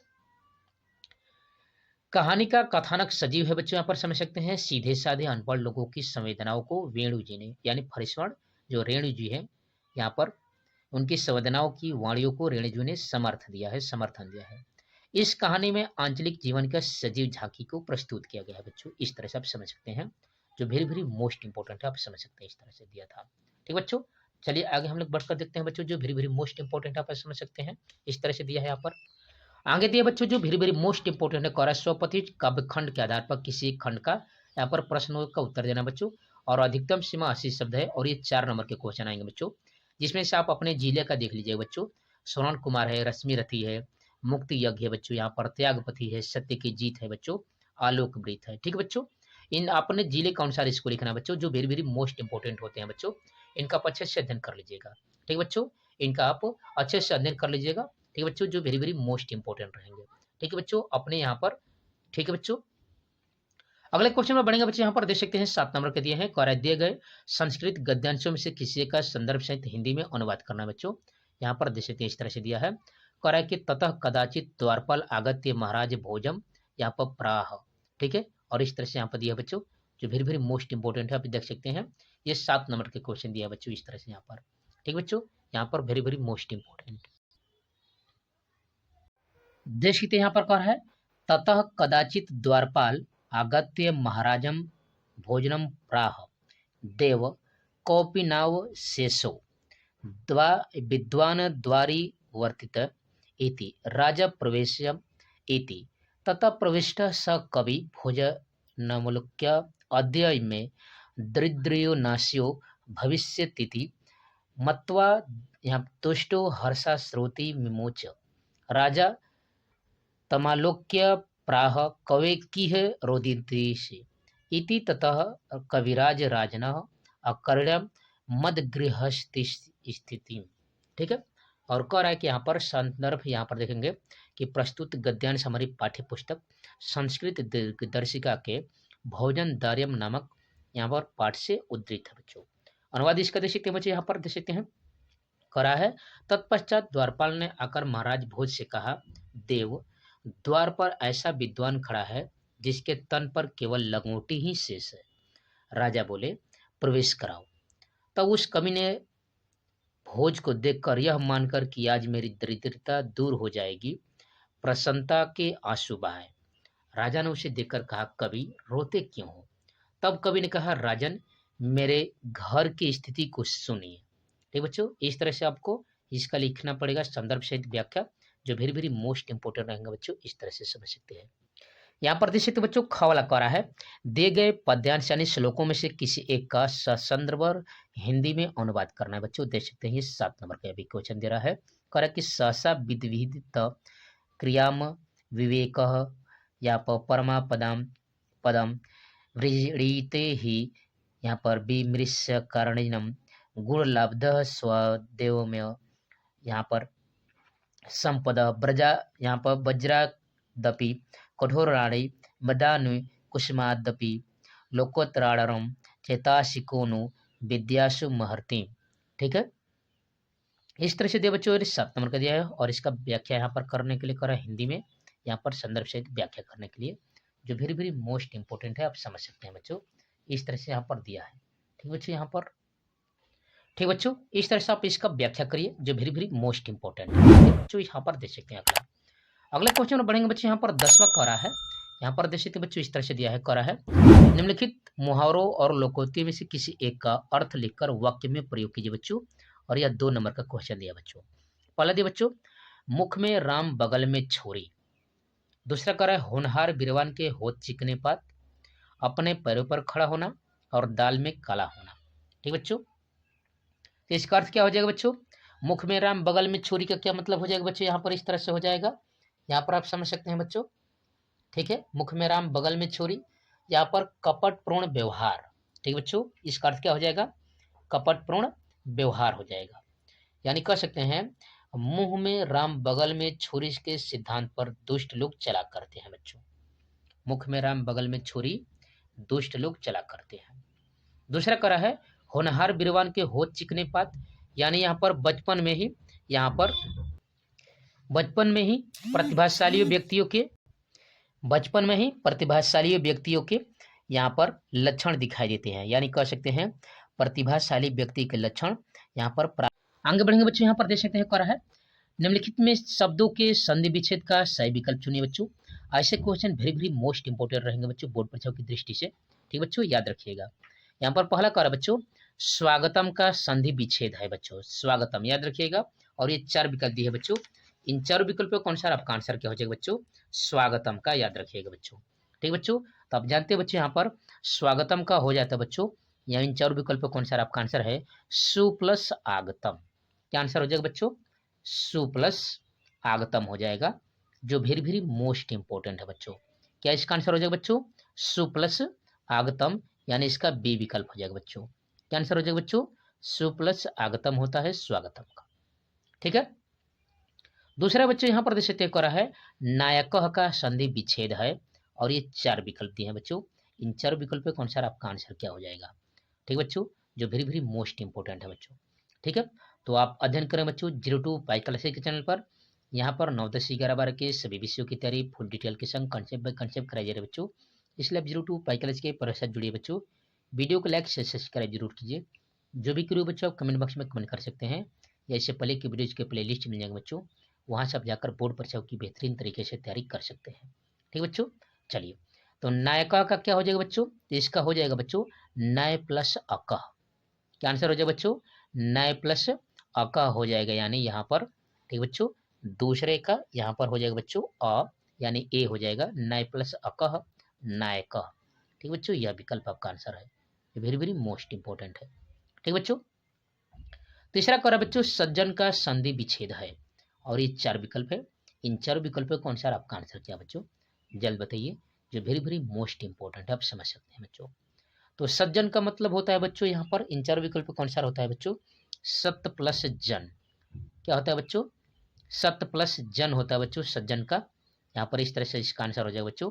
कहानी का कथानक सजीव है बच्चों। यहाँ पर समझ सकते हैं सीधे साधे अनपढ़ लोगों की संवेदनाओं को वेणु जी ने, यानी फरीश्वर जो रेणु जी है, यहाँ पर उनकी संवेदनाओं की वाणियों को रेणु जी ने समर्थन दिया है। इस कहानी में आंचलिक जीवन का सजीव झांकी को प्रस्तुत किया गया है बच्चों। इस तरह से आप समझ सकते हैं, जो वेरी वेरी मोस्ट इंपोर्टेंट है, आप समझ सकते हैं इस तरह से दिया था। ठीक बच्चों, चलिए आगे हम लोग बढ़कर देखते हैं बच्चों, जो वेरी वेरी मोस्ट इंपोर्टेंट आप समझ सकते हैं, इस तरह से दिया है यहाँ पर। आगे दिए बच्चों जो वेरी वेरी मोस्ट इंपोर्टेंट है, स्वपति काव्य खंड के आधार पर किसी एक खंड का यहाँ पर प्रश्नों का उत्तर देना बच्चों, और अधिकतम सीमा 80 शब्द है, और ये 4 नंबर के क्वेश्चन आएंगे बच्चों, जिसमें से आप अपने जिले का देख लीजिए बच्चों। सोनन कुमार है, रश्मि रथी है, मुक्ति यज्ञ है बच्चों, यहाँ पर त्यागपति है, सत्य की जीत है बच्चों, आलोक वृत है। ठीक बच्चों, इन अपने जिले के अनुसार इसको लिखना बच्चों, जो वेरी वेरी मोस्ट इंपोर्टेंट होते हैं बच्चों, इनका आप अच्छे से अध्ययन कर लीजिएगा। ठीक बच्चों, इनका आप अच्छे से अध्ययन कर लीजिएगा। ठीक है बच्चों, जो वेरी वेरी मोस्ट इंपोर्टेंट रहेंगे। ठीक है बच्चों, अपने यहाँ पर। ठीक है बच्चों, अगले क्वेश्चन में बढ़ेंगे बच्चों। यहाँ पर देख सकते हैं 7 नंबर के दिए हैं, कार्य दिए गए संस्कृत गद्यांशों में से किसी का संदर्भ सहित हिंदी में अनुवाद करना बच्चों। यहाँ पर देख सकते हैं इस तरह से दिया है, कार्य के ततः कदाचित द्वारपाल आगत्य महाराज भोजम, यहाँ पर प्राह। ठीक है, और इस तरह से यहाँ पर दिया बच्चों, जो वेरी वेरी मोस्ट इंपोर्टेंट है, आप देख सकते हैं ये 7 नंबर के क्वेश्चन दिया बच्चों, इस तरह से यहाँ पर। ठीक बच्चों, यहाँ पर वेरी वेरी मोस्ट इंपोर्टेंट देश की यहाँ पर कह है, ततः कदाचित द्वारपाल आगत्य महाराजम भोजनम प्राह देव कौपिनाव शेषो विद्वान द्वारी वर्तित इति राजा प्रवेशम इति ततः प्रविष्ट स कवि भोजनमुल्क्य अद्य में दरिद्रियो नाश्यो भविष्यतिति मत्वा यहाँ तुष्टो हर्षा श्रोति विमोच राजा तमालोक्य प्राह कवे किह रोदिदेशे इति ततः कविराज राजनः अकर्ण्यम मदगृहस्थि स्थिति। ठीक है, और कह रहा है कि यहाँ पर संदर्भ यहाँ पर देखेंगे कि प्रस्तुत गद्यांश हमारी पाठ्य पुस्तक संस्कृत दर्शिका के भोजन दार्यम नामक यहाँ पर पाठ से उद्धृत है बच्चों। अनुवाद इसका देख सकते हैं बच्चे, यहाँ पर देख सकते हैं, करा है तत्पश्चात द्वारपाल ने आकर महाराज भोज से कहा, देव द्वार पर ऐसा विद्वान खड़ा है जिसके तन पर केवल लंगोटी ही शेष है। राजा बोले, प्रवेश कराओ। तब उस कवि ने भोज को देखकर यह मानकर कि आज मेरी दरिद्रता दूर हो जाएगी, प्रसन्नता के आंसू बहाए। राजा ने उसे देखकर कहा, कवि रोते क्यों हो? तब कवि ने कहा, राजन मेरे घर की स्थिति को सुनिए। ठीक बच्चों, इस तरह से आपको इसका लिखना पड़ेगा संदर्भ सहित व्याख्या, जो वेरी वेरी मोस्ट इंपोर्टेंट रहेंगे बच्चों। इस तरह से समझ सकते हैं। यहाँ पर देख सकते हो बच्चों, ख वाला कह रहा है, दिए गए पद्यांश यानी श्लोकों में से किसी एक का ससंदर्भ हिंदी में अनुवाद करना है बच्चों। देख सकते हैं ये 7 नंबर का अभी क्वेश्चन दे रहा है। कह रहा है कि सहसा विविदित क्रियाम विवेक या परमा पदम पदम व्रीड़ीते ही, यहाँ पर विमृश्य कारणिनम गुणलब्ध स्वदेवमेव, यहाँ पर संपद ब्रजा, यहाँ पर वज्रादपि कठोराणि मदानु कुसुमादपि लोकोत्तराणम चेताशिकोनु विद्यासु महर्ति। ठीक है, इस तरह से दिया बच्चों, 7 नंबर का दिया है। और इसका व्याख्या यहाँ पर करने के लिए करा हिंदी में, यहाँ पर संदर्भ सहित व्याख्या करने के लिए, जो वेरी वेरी मोस्ट इंपोर्टेंट है, आप समझ सकते हैं बच्चों। इस तरह से यहाँ पर दिया है। ठीक बच्चों, यहाँ पर ठीक बच्चों, इस तरह से आप इसका व्याख्या करिए, जो वेरी वेरी मोस्ट इंपोर्टेंट है बच्चों। यहाँ पर देख सकते हैं अगले क्वेश्चन में बढ़ेंगे बच्चों। यहाँ पर 10वां करा है, यहाँ पर देख सकते हैं बच्चों, इस तरह से दिया है। करा है, निम्नलिखित मुहावरों और लोकोक्तियों में से किसी एक का अर्थ लिखकर वाक्य में प्रयोग कीजिए बच्चों। और यह 2 नंबर का क्वेश्चन दिया बच्चों। पहला दिया बच्चों, मुख में राम बगल में छोरी। दूसरा करा है, होनहार बिरवान के होत चिकने पात, अपने पैरों पर खड़ा होना और दाल में काला होना। ठीक बच्चों, तो इसका अर्थ क्या हो जाएगा बच्चों? मुख में राम बगल में छोरी का क्या मतलब हो जाएगा बच्चों? यहाँ पर इस तरह से हो जाएगा, यहाँ पर आप समझ सकते हैं बच्चों। ठीक है, मुख में राम बगल में छोरी, यहाँ पर कपटपूर्ण व्यवहार। ठीक बच्चों, इसका अर्थ क्या हो जाएगा? कपटपूर्ण व्यवहार हो जाएगा। यानी कह सकते हैं, मुंह में राम बगल में छुरी के सिद्धांत पर दुष्ट लोग चला करते हैं बच्चों। मुख में राम बगल में छुरी दुष्ट लोग चला करते हैं। दूसरा करा है, होनहार बिरवान के होत चिकने पात, यानी यहाँ पर बचपन में ही प्रतिभाशाली व्यक्तियों के यहाँ पर लक्षण दिखाई देते हैं। यानी कह सकते हैं प्रतिभाशाली व्यक्ति के लक्षण यहाँ पर आगे बढ़ेंगे बच्चों। यहाँ पर देख सकते हैं करा है, निम्नलिखित में शब्दों के संधि विच्छेद का सही विकल्प चुनिए बच्चों। ऐसे question very very most important रहेंगे बच्चों बोर्ड परीक्षाओं की दृष्टि से। ठीक बच्चों, याद रखिएगा। यहाँ पर पहला करा बच्चों, स्वागतम का संधि विच्छेद है बच्चों। स्वागतम याद रखिएगा। और ये 4 विकल्प दिए है बच्चों। इन 4 विकल्पों कौन सा आपका आंसर क्या हो जाएगा बच्चों? स्वागतम का, याद रखिएगा बच्चों। ठीक बच्चों, तो आप जानते हैं बच्चों, यहाँ पर स्वागतम का हो जाता है बच्चों, यहाँ इन 4 विकल्पों कौन सा आपका आंसर है? सु प्लस आगतम। क्या आंसर हो जाएगा बच्चों? सु प्लस आगतम हो जाएगा, जो वेरी वेरी मोस्ट इंपोर्टेंट है बच्चों। क्या इसका आंसर हो जाएगा बच्चों? सु प्लस आगतम, यानी इसका बी विकल्प हो जाएगा बच्चों। क्या आंसर हो जाएगा बच्चों? सु प्लस आगतम होता है स्वागतम का। ठीक है, दूसरा बच्चों यहाँ पर देख सकते करा है, नायक का संधि विच्छेद है। और ये 4 विकल्प दिए हैं बच्चों। इन 4 विकल्प पे कौन सा आपका आंसर क्या हो जाएगा? ठीक बच्चों, जो वेरी वेरी मोस्ट इंपोर्टेंट है बच्चों। ठीक है, तो आप अध्ययन करें बच्चों 02 पाई क्लासेस के चैनल पर। यहाँ पर 9, 10, 11, 12 के सभी विषयों की तैयारी फुल डिटेल के संग कंसेप्ट बाय कंसेप्ट कराई जा रही है बच्चों। इसलिए आप 02 पाई क्लास के पर साथ जुड़िए बच्चों। वीडियो को लाइक से सब्सक्राइब जरूर कीजिए। जो भी क्रियो बच्चों आप कमेंट बॉक्स में कमेंट कर सकते हैं, या इससे पहले की वीडियोज के प्ले लिस्ट मिल जाएंगे बच्चों, वहाँ से आप जाकर बोर्ड परीक्षाओं की बेहतरीन तरीके से तैयारी कर सकते हैं। ठीक बच्चों, चलिए, तो नायका का क्या हो जाएगा बच्चों? इसका हो जाएगा बच्चों नय प्लस अक। क्या आंसर हो जाएगा बच्चों? नय प्लस अक हो जाएगा, यानी यहाँ पर। ठीक बच्चों, दूसरे का यहाँ पर हो जाएगा बच्चों अ, यानी ए हो जाएगा, नय प्लस अक नायक। ठीक बच्चों, यह विकल्प आपका आंसर है, वेरी वेरी मोस्ट इंपोर्टेंट है। ठीक बच्चों, तीसरा करा बच्चों, सज्जन का संधि विच्छेद है। और ये 4 विकल्प है। इन 4 विकल्पों कौन सा आपका आंसर क्या बच्चों? जल्द बताइए, जो वेरी वेरी मोस्ट इंपोर्टेंट है, आप समझ सकते हैं बच्चों। तो सज्जन का मतलब होता है बच्चों, यहाँ पर इन 4 विकल्प कौन सा होता है बच्चों? सत्य प्लस जन। क्या होता है बच्चों? सत्य प्लस जन होता है बच्चों सज्जन का। यहाँ पर इस तरह से इसका आंसर हो जाएगा बच्चों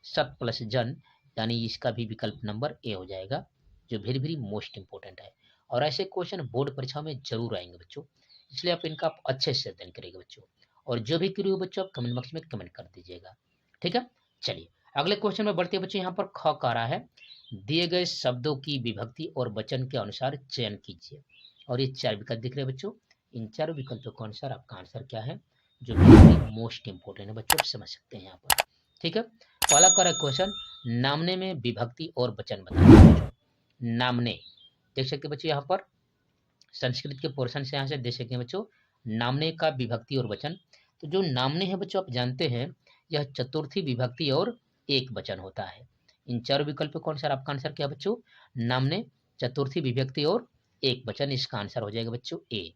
सत्य प्लस जन, यानी इसका भी विकल्प नंबर ए हो जाएगा, जो वेरी वेरी मोस्ट इंपोर्टेंट है। और ऐसे क्वेश्चन बोर्ड परीक्षा में जरूर आएंगे बच्चों, इसलिए आप इनका अच्छे से अध्ययन करेंगे बच्चों। और जो भी क्वेरी हो बच्चों आप कमेंट बॉक्स में कमेंट कर दीजिएगा। ठीक है, चलिए अगले क्वेश्चन में बढ़ते बच्चों। यहाँ पर ख कह रहा है, दिए गए शब्दों की विभक्ति और वचन के अनुसार चयन कीजिए। और ये 4 विकल्प दिख रहे हैं बच्चों। इन 4 विकल्पों के अनुसार आपका आंसर क्या है, जो मोस्ट इंपोर्टेंट है बच्चों, आप समझ सकते हैं यहाँ पर। ठीक है, पहला करें क्वेश्चन, नामने में विभक्ति और वचन बताना। नामने देख सकते बच्चों यहाँ पर संस्कृत के पोर्शन से यहाँ से देख सकते हैं बच्चों, नामने का विभक्ति और वचन। तो जो नामने है बच्चों आप जानते हैं यह चतुर्थी विभक्ति और एक वचन होता है। इन चारों विकल्प कौन सा आपका आंसर क्या बच्चों, नामने, चतुर्थी विभक्ति और एक वचन। इसका आंसर हो जाएगा बच्चों ए।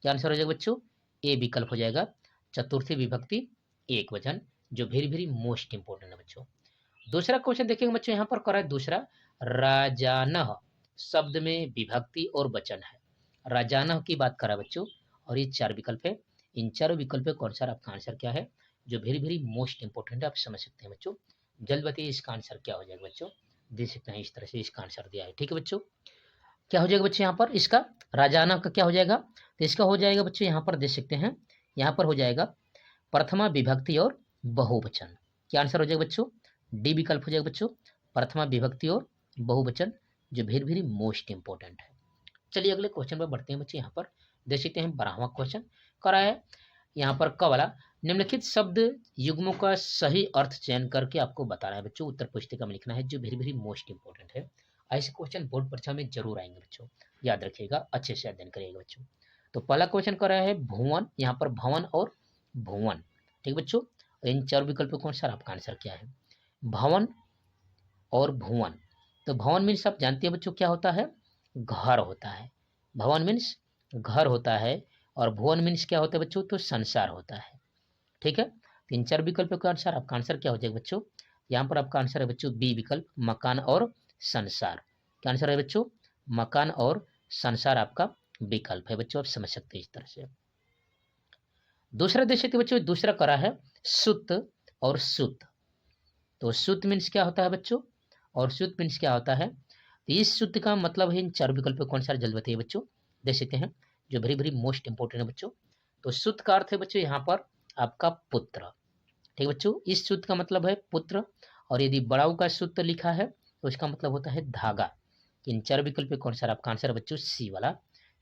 क्या आंसर हो जाएगा बच्चों, ए विकल्प हो जाएगा, चतुर्थी विभक्ति एक वचन, जो वेरी वेरी मोस्ट इंपोर्टेंट है बच्चों। दूसरा क्वेश्चन देखेंगे बच्चों यहाँ पर करा है दूसरा, राजानह शब्द में विभक्ति और वचन है। राजानह की बात करा बच्चों और ये चार विकल्प है। इन चारों विकल्प कौन सा आपका आंसर क्या है, जो वेरी वेरी मोस्ट इंपोर्टेंट है, आप समझ सकते हैं बच्चों। जल्द बताइए इसका आंसर क्या हो जाएगा बच्चों, देख सकते हैं इस तरह से इसका आंसर दिया है। ठीक है बच्चों, क्या हो जाएगा बच्चों यहाँ पर इसका राजाना का क्या हो जाएगा, तो इसका हो जाएगा बच्चों यहाँ पर देख सकते हैं, यहाँ पर हो जाएगा प्रथमा विभक्ति और बहुवचन। क्या आंसर हो जाएगा बच्चों, डी विकल्प हो जाएगा बच्चों, प्रथमा विभक्ति और बहुवचन, जो वेरी वेरी मोस्ट इंपोर्टेंट है। चलिए अगले क्वेश्चन पर बढ़ते हैं बच्चे। यहाँ पर देख सकते हैं 12वां क्वेश्चन करा है यहाँ पर क वाला, निम्नलिखित शब्द युग्मों का सही अर्थ चयन करके आपको बताना है बच्चों, उत्तर पुस्तिका में लिखना है, जो वेरी वेरी मोस्ट इंपोर्टेंट है। ऐसे क्वेश्चन बोर्ड परीक्षा में जरूर आएंगे बच्चों, याद रखिएगा, अच्छे से अध्ययन करिएगा बच्चों। तो पहला क्वेश्चन करा है भुवन, यहाँ पर भवन और भुवन। ठीक बच्चों, इन चार विकल्पों कौन सा आपका आंसर क्या है, भवन और भुवन। तो भवन मीन्स आप जानते हैं बच्चों क्या होता है, घर होता है। भवन मीन्स घर होता है और भुवन मीन्स क्या होता है बच्चों, तो संसार होता है। ठीक है, तीन चार विकल्पों के अनुसार आपका आंसर क्या हो जाएगा बच्चों, यहाँ पर आपका आंसर है बच्चों बी विकल्प, मकान और संसार। क्या आंसर है बच्चों, मकान और संसार आपका विकल्प है बच्चों, आप समझ सकते हैं इस तरह से। दूसरा देख सकते बच्चों, दूसरा करा है सुत और सुत। तो सुत मीन्स क्या होता है बच्चों, और सुत मीन्स क्या होता है, तो इस सुत का मतलब है इन चार विकल्प कौन सा, जल्द बताइए बच्चों, देख सकते हैं, जो वेरी वेरी मोस्ट इंपोर्टेंट है बच्चों। तो सुत का अर्थ है बच्चों यहाँ पर आपका पुत्र। ठीक बच्चों, इस सूत्र का मतलब है पुत्र, और यदि बड़ाऊ का सूत्र लिखा है तो इसका मतलब होता है धागा। इन चार विकल्प कौन सा आपका आंसर है बच्चों, सी वाला।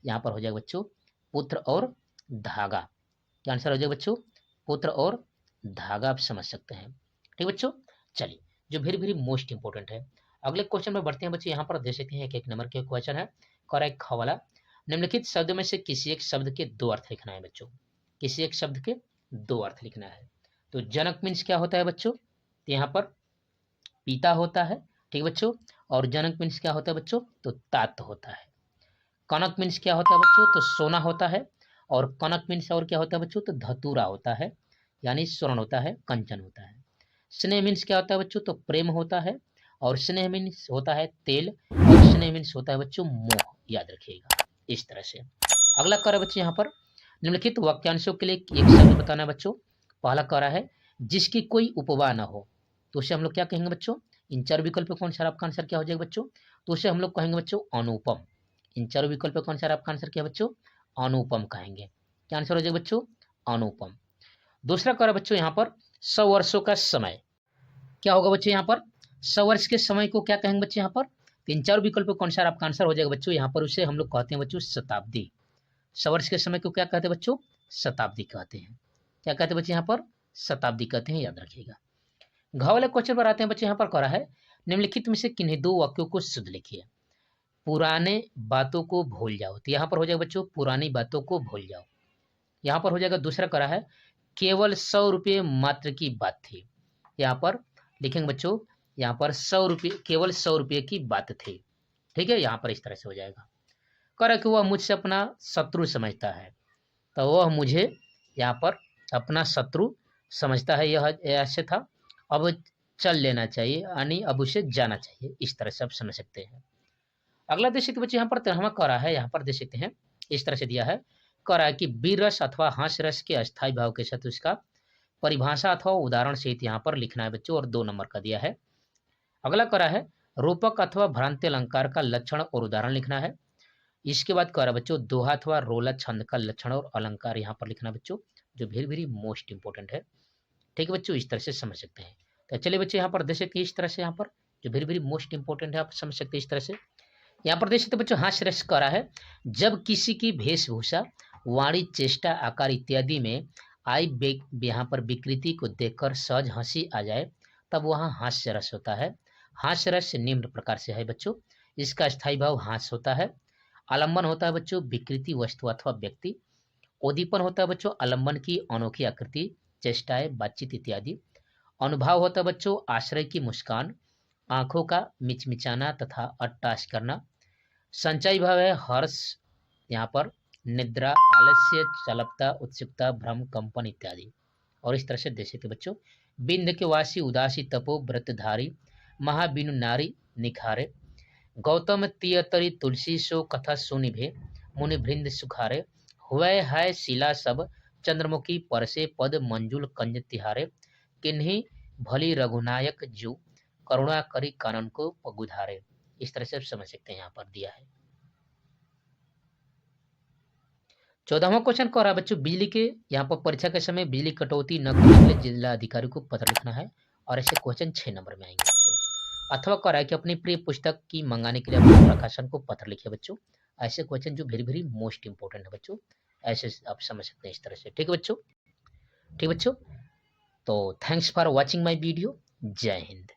यहाँ पर हो जाएगा बच्चों पुत्र और धागा। क्या आंसर हो जाएगा बच्चों, पुत्र और धागा, आप समझ सकते हैं। ठीक बच्चों, चलिए जो वेरी वेरी मोस्ट इंपोर्टेंट है। अगले क्वेश्चन में बढ़ते हैं बच्चे, यहाँ पर देख सकते हैं एक नंबर के क्वेश्चन है, करेक्ट ख वाला, निम्नलिखित शब्द में से किसी एक शब्द के दो अर्थ लिखना है बच्चों, किसी एक शब्द के दो अर्थ लिखना है। तो जनक मीन्स क्या होता है बच्चों, तो यहाँ पर पिता होता है। ठीक बच्चों, और जनक मीन्स क्या होता है बच्चों, तो तात होता है। कनक मीन्स क्या होता है बच्चों, तो सोना होता है। और कनक मीन्स और क्या होता है बच्चों, तो धतूरा होता है, यानी स्वर्ण होता है, कंचन होता है। स्नेह मीन्स क्या होता है बच्चों, तो प्रेम होता है। और स्नेह मीन्स होता है तेल, और स्नेह मीन्स होता है बच्चों मोह, याद रखिएगा इस तरह से। अगला कर बच्चे यहाँ पर निम्नलिखित वाक्यांशों के लिए एक शब्द बताना है बच्चों। पहला करा है जिसकी कोई उपमा न हो, तो उसे हम लोग क्या कहेंगे बच्चों, इन चार विकल्प कौन सा आपका आंसर क्या हो जाएगा बच्चों, तो उसे हम लोग कहेंगे बच्चों अनुपम। इन चारों विकल्प कौन सा आपका आंसर क्या बच्चों, अनुपम कहेंगे। क्या आंसर हो जाएगा बच्चों, अनुपम। दूसरा करा बच्चों यहाँ पर 100 वर्षों का समय, क्या होगा बच्चों यहाँ पर 100 वर्ष के समय को क्या कहेंगे बच्चे यहाँ पर, तीन चार विकल्प कौन सा आपका आंसर हो जाएगा बच्चों, यहाँ पर उसे हम लोग कहते हैं बच्चों शताब्दी। 100 वर्ष के समय को क्या कहते हैं बच्चों, शताब्दी कहते हैं। क्या कहते हैं बच्चे यहाँ पर, शताब्दी कहते हैं, याद रखिएगा। घ वाले क्वेश्चन पर आते हैं बच्चे, यहाँ पर करा है निम्नलिखित में से किन्हीं दो वाक्यों को शुद्ध लिखिए। पुराने बातों को भूल जाओ, तो यहाँ पर हो जाएगा बच्चों पुरानी बातों को भूल जाओ। यहाँ पर हो जाएगा दूसरा करा है केवल 100 रुपये मात्र की बात थी, यहाँ पर लिखेंगे बच्चों, यहाँ पर 100 रुपये, केवल 100 रुपये की बात थी। ठीक है, यहाँ पर इस तरह से हो जाएगा। करा कि वह मुझसे अपना शत्रु समझता है, तो वह मुझे यहाँ पर अपना शत्रु समझता है, यह ऐसे था, अब चल लेना चाहिए, यानी अब उसे जाना चाहिए, इस तरह से आप समझ सकते हैं। अगला देख सकते बच्चे यहाँ पर 13वां करा है, यहाँ पर देख सकते हैं इस तरह से दिया है, करा है कि वीर रस अथवा हास्य रस के अस्थायी भाव के साथ उसका परिभाषा अथवा उदाहरण सहित यहाँ पर लिखना है बच्चों, और 2 नंबर का दिया है। अगला करा है रूपक अथवा भ्रांति अलंकार का लक्षण और उदाहरण लिखना है। इसके बाद करा बच्चों दोहा अथवा रोला छंद का लक्षण और अलंकार यहाँ पर लिखना बच्चों, जो वेरी वेरी मोस्ट इंपोर्टेंट है। ठीक है बच्चों, इस तरह से समझ सकते हैं। तो चलिए बच्चे यहाँ पर देख सकते हैं इस तरह से, यहाँ पर जो वेरी वेरी मोस्ट इंपोर्टेंट है आप समझ सकते हैं इस तरह से। यहाँ पर देख सकते बच्चों हास्य रस करा है, जब किसी की वेशभूषा वाणी चेष्टा आकार इत्यादि में आई यहाँ पर विकृति को देखकर सहज हंसी आ जाए तब वहाँ हास्य रस होता है। हास्य रस निम्न प्रकार से है बच्चों, इसका स्थायी भाव हास्य होता है। आलंबन होता है बच्चों विकृति वस्तु अथवा व्यक्ति। उद्दीपन होता है बच्चों आलंबन की अनोखी आकृति, चेष्टाएं, बातचीत इत्यादि। अनुभाव होता है बच्चों आश्रय की मुस्कान, आंखों का मिचमिचाना तथा अट्टास करना। संचयी भाव है हर्ष, यहाँ पर निद्रा, आलस्य, चलपता, उत्सुकता, भ्रम, कंपन इत्यादि। और इस तरह से देख सकते बच्चों, बिंद के वासी उदासी तपो व्रतधारी, महाबिनु नारी निखारे, गौतम तियतरी तुलसी सो कथा सुनिभे, मुनि भृंद सुखारे, हुए है शिला सब चंद्रमुखी परसे पद मंजुल कंज तिहारे, किन्हीं भली रघुनायक जू, करुणा करी कानन को पगुधारे। इस तरह से समझ सकते हैं, यहाँ पर दिया है। 14वां क्वेश्चन कह रहा है बच्चों बिजली के, यहाँ पर परीक्षा के समय बिजली कटौती न करने के लिए जिला अधिकारी को पत्र लिखना है, और ऐसे क्वेश्चन 6 नंबर में आएंगे बच्चों। अथवा कह रहा है कि अपनी प्रिय पुस्तक की मंगाने के लिए अपने प्रकाशन को पत्र लिखे बच्चों। ऐसे क्वेश्चन जो वेरी वेरी मोस्ट इंपोर्टेंट है बच्चों, ऐसे आप समझ सकते हैं इस तरह से। ठीक है बच्चों, ठीक बच्चों, तो thanks for watching my video. जय हिंद।